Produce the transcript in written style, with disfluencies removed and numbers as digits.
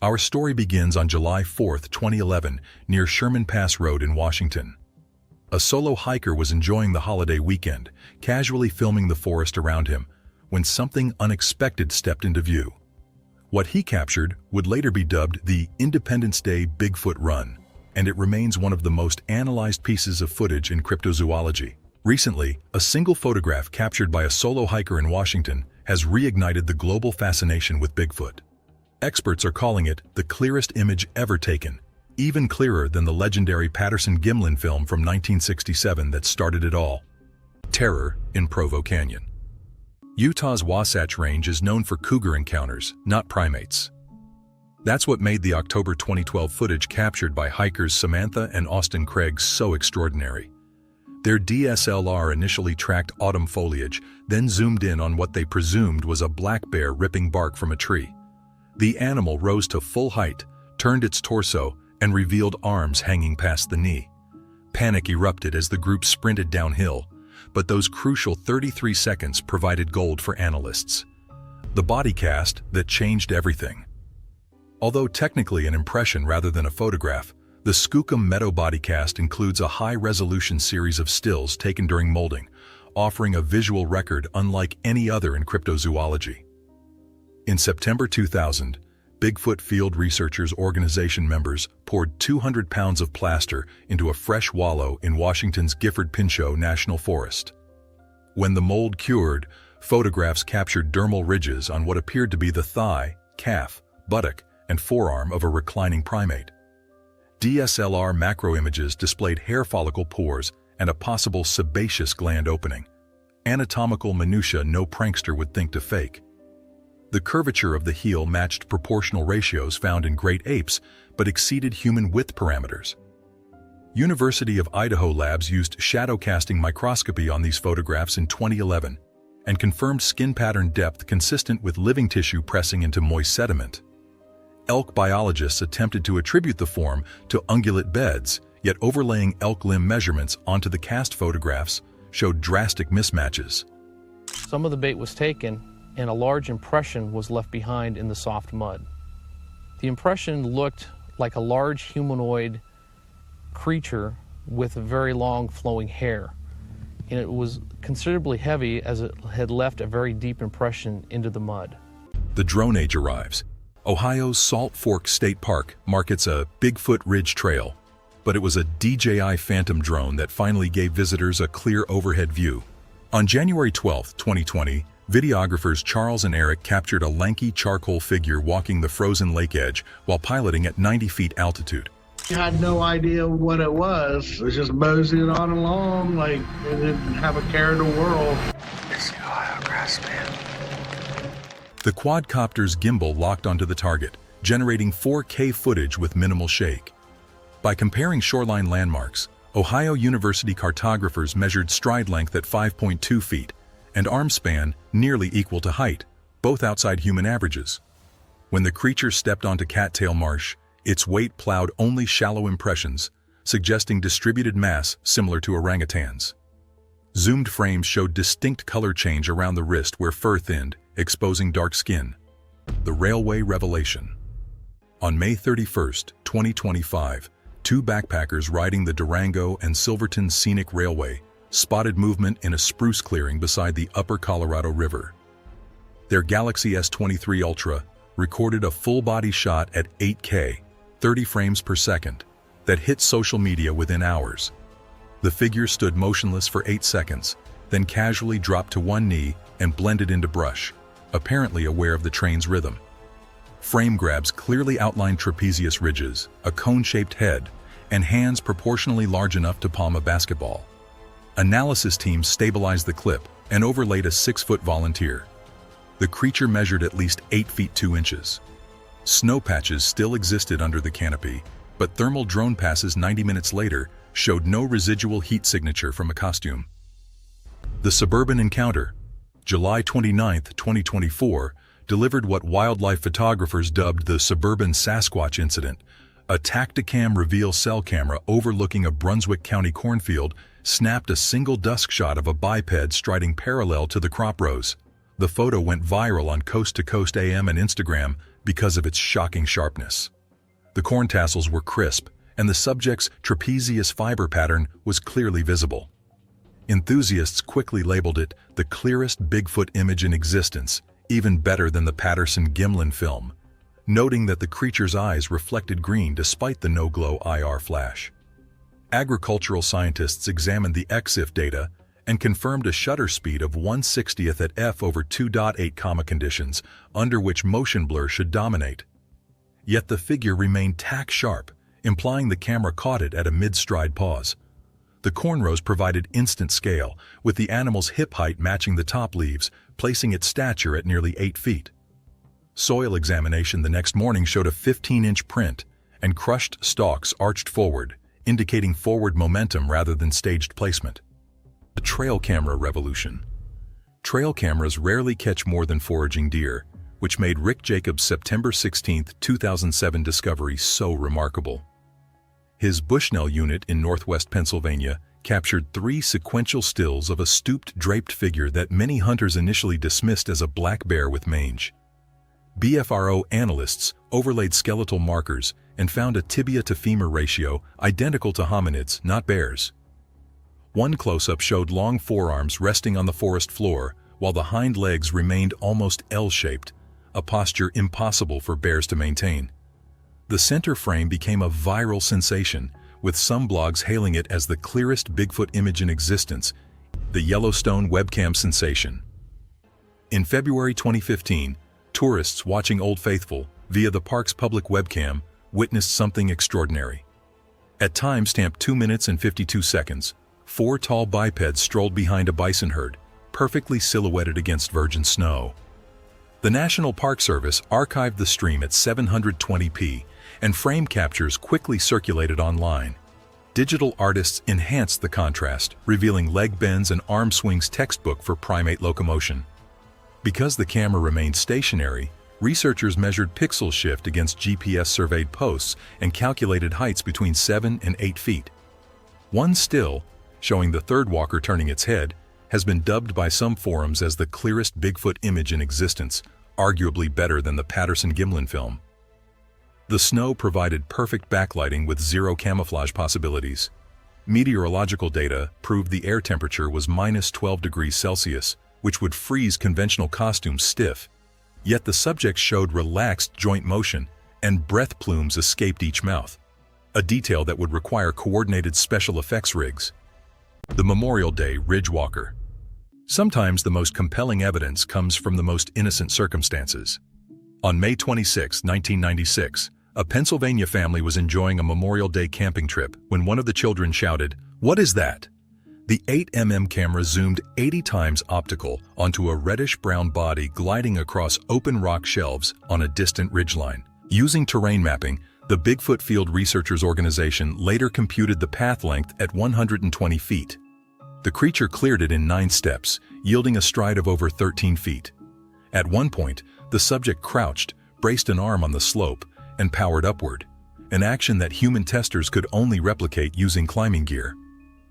Our story begins on July 4, 2011, near Sherman Pass Road in Washington. A solo hiker was enjoying the holiday weekend, casually filming the forest around him, when something unexpected stepped into view. What he captured would later be dubbed the Independence Day Bigfoot Run, and it remains one of the most analyzed pieces of footage in cryptozoology. Recently, a single photograph captured by a solo hiker in Washington has reignited the global fascination with Bigfoot. Experts are calling it the clearest image ever taken, even clearer than the legendary Patterson-Gimlin film from 1967 that started it all. Terror in Provo Canyon. Utah's Wasatch Range is known for cougar encounters, not primates. That's what made the October 2012 footage captured by hikers Samantha and Austin Craig so extraordinary. Their DSLR initially tracked autumn foliage, then zoomed in on what they presumed was a black bear ripping bark from a tree. The animal rose to full height, turned its torso, and revealed arms hanging past the knee. Panic erupted as the group sprinted downhill, but those crucial 33 seconds provided gold for analysts. The body cast that changed everything. Although technically an impression rather than a photograph, the Skookum Meadow bodycast includes a high-resolution series of stills taken during molding, offering a visual record unlike any other in cryptozoology. In September 2000, Bigfoot Field Researchers Organization members poured 200 pounds of plaster into a fresh wallow in Washington's Gifford-Pinchot National Forest. When the mold cured, photographs captured dermal ridges on what appeared to be the thigh, calf, buttock, and forearm of a reclining primate. DSLR macro images displayed hair follicle pores and a possible sebaceous gland opening. Anatomical minutiae no prankster would think to fake. The curvature of the heel matched proportional ratios found in great apes, but exceeded human width parameters. University of Idaho labs used shadow casting microscopy on these photographs in 2011 and confirmed skin pattern depth consistent with living tissue pressing into moist sediment. Elk biologists attempted to attribute the form to ungulate beds, yet overlaying elk limb measurements onto the cast photographs showed drastic mismatches. Some of the bait was taken, and a large impression was left behind in the soft mud. The impression looked like a large humanoid creature with very long flowing hair, and it was considerably heavy as it had left a very deep impression into the mud. The drone age arrives. Ohio's Salt Fork State Park markets a Bigfoot Ridge Trail, but it was a DJI Phantom drone that finally gave visitors a clear overhead view. On January 12, 2020, videographers Charles and Eric captured a lanky charcoal figure walking the frozen lake edge while piloting at 90 feet altitude. I had no idea what it was. It was just moseying on along like it didn't have a care in the world. It's the Ohio grassman. The quadcopter's gimbal locked onto the target, generating 4K footage with minimal shake. By comparing shoreline landmarks, Ohio University cartographers measured stride length at 5.2 feet and arm span nearly equal to height, both outside human averages. When the creature stepped onto Cattail Marsh, its weight plowed only shallow impressions, suggesting distributed mass similar to orangutans. Zoomed frames showed distinct color change around the wrist where fur thinned, exposing dark skin. The Railway Revelation. On May 31, 2025, two backpackers riding the Durango and Silverton Scenic Railway spotted movement in a spruce clearing beside the Upper Colorado River. Their Galaxy S23 Ultra recorded a full-body shot at 8K, 30 frames per second, that hit social media within hours. The figure stood motionless for 8 seconds, then casually dropped to one knee and blended into brush, apparently aware of the train's rhythm. Frame grabs clearly outlined trapezius ridges, a cone-shaped head, and hands proportionally large enough to palm a basketball. Analysis teams stabilized the clip and overlaid a 6-foot volunteer. The creature measured at least 8 feet 2 inches. Snow patches still existed under the canopy, but thermal drone passes 90 minutes later showed no residual heat signature from a costume. The Suburban Encounter, July 29, 2024, delivered what wildlife photographers dubbed the Suburban Sasquatch Incident. A Tacticam reveal cell camera overlooking a Brunswick County cornfield snapped a single dusk shot of a biped striding parallel to the crop rows. The photo went viral on Coast to Coast AM and Instagram, because of its shocking sharpness. The corn tassels were crisp, and the subject's trapezius fiber pattern was clearly visible. Enthusiasts quickly labeled it the clearest Bigfoot image in existence, even better than the Patterson-Gimlin film, noting that the creature's eyes reflected green despite the no-glow IR flash. Agricultural scientists examined the EXIF data and confirmed a shutter speed of 1/60th at f/2.8 comma conditions, under which motion blur should dominate. Yet the figure remained tack-sharp, implying the camera caught it at a mid-stride pause. The cornrows provided instant scale, with the animal's hip height matching the top leaves, placing its stature at nearly 8 feet. Soil examination the next morning showed a 15-inch print, and crushed stalks arched forward, indicating forward momentum rather than staged placement. The trail camera revolution. Trail cameras rarely catch more than foraging deer, which made Rick Jacobs' September 16, 2007 discovery so remarkable. His Bushnell unit in northwest Pennsylvania captured 3 sequential stills of a stooped, draped figure that many hunters initially dismissed as a black bear with mange. BFRO analysts overlaid skeletal markers and found a tibia-to-femur ratio identical to hominids, not bears. One close-up showed long forearms resting on the forest floor, while the hind legs remained almost L-shaped, a posture impossible for bears to maintain. The center frame became a viral sensation, with some blogs hailing it as the clearest Bigfoot image in existence, the Yellowstone webcam sensation. In February 2015, tourists watching Old Faithful via the park's public webcam witnessed something extraordinary. At timestamp 2 minutes and 52 seconds, 4 tall bipeds strolled behind a bison herd, perfectly silhouetted against virgin snow. The National Park Service archived the stream at 720p, and frame captures quickly circulated online. Digital artists enhanced the contrast, revealing leg bends and arm swings textbook for primate locomotion. Because the camera remained stationary, researchers measured pixel shift against GPS-surveyed posts and calculated heights between 7 and 8 feet. One still, showing the third walker turning its head, has been dubbed by some forums as the clearest Bigfoot image in existence, arguably better than the Patterson-Gimlin film. The snow provided perfect backlighting with 0 camouflage possibilities. Meteorological data proved the air temperature was -12 degrees Celsius, which would freeze conventional costumes stiff. Yet the subject showed relaxed joint motion, and breath plumes escaped each mouth, a detail that would require coordinated special effects rigs. The Memorial Day Ridgewalker. Sometimes the most compelling evidence comes from the most innocent circumstances. On May 26, 1996, a Pennsylvania family was enjoying a Memorial Day camping trip when one of the children shouted, "What is that?" The 8mm camera zoomed 80 times optical onto a reddish-brown body gliding across open rock shelves on a distant ridgeline. Using terrain mapping, the Bigfoot Field Researchers Organization later computed the path length at 120 feet. The creature cleared it in 9 steps, yielding a stride of over 13 feet. At one point, the subject crouched, braced an arm on the slope, and powered upward, an action that human testers could only replicate using climbing gear.